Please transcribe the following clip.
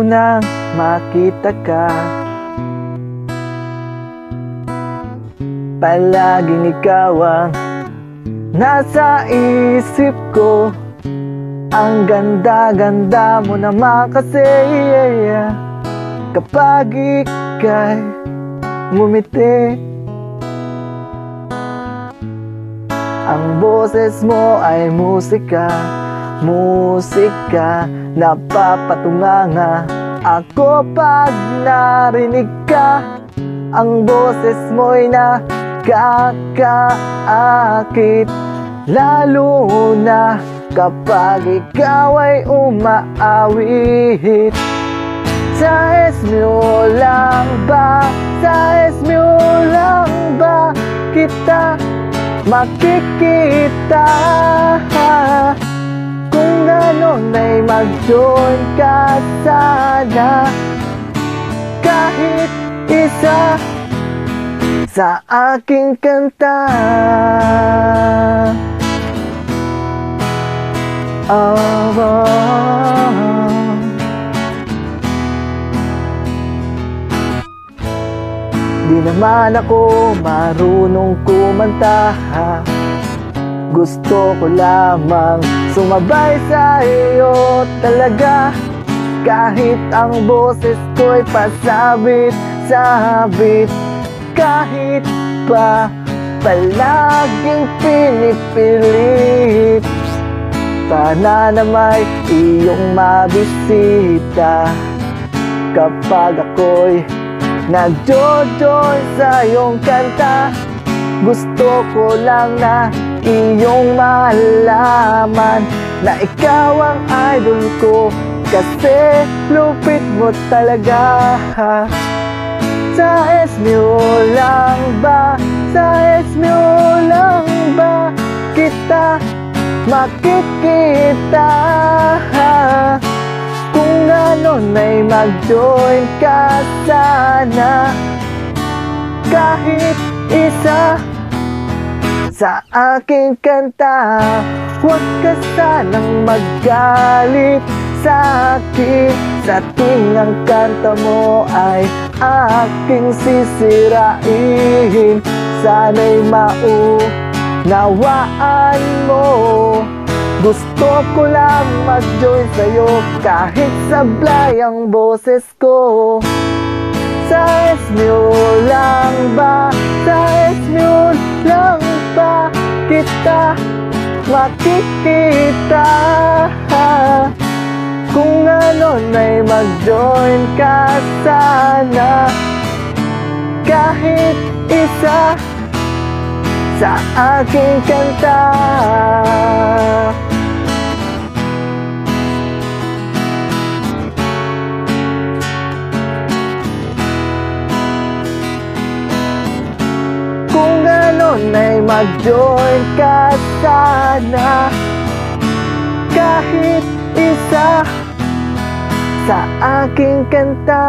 nang makita ka. Palaging ikaw ang nasa isip ko. Ang ganda-ganda mo naman kasi, kapag ika'y ngumiti. Ang boses mo ay musika, musika. Napapatunganga ako pag narinig ka. Ang boses mo'y nakakaakit, lalo na kapag ikaw ay umaawit. Sa esmo lang ba, sa esmo lang ba kita makikita? Kung gano'n ay mag-join ka sana, kahit isa sa aking kanta. Di naman ako marunong kumanta, gusto ko lamang sumabay sa iyo talaga. Kahit ang boses ko'y pasabit-sabit, kahit pa palaging pinipilit. Sana na may iyong mabisita kapag ako'y nag-jojoy sa iyong kanta. Gusto ko lang na iyong malaman na ikaw ang idol ko, kasi lupit mo talaga. Sa esmo lang ba, sa esmo lang ba kita makikita? Kung gano'n ay mag-join ka sana, kahit isa sa aking kanta. Huwag ka sanang magalit sa akin, sa tuwing ang kanta mo ay aking sisirain. Sana'y maunawaan mo, gusto ko lang mag-join sa'yo kahit sablay ang boses ko. Sa esmo lang ba, sa esmo lang ba kita makikita? Kung gano'n ay mag-join ka sana, kahit isa sa aking kanta. Kung gano'n ay mag-join ka sana, kahit isa sa aking kanta.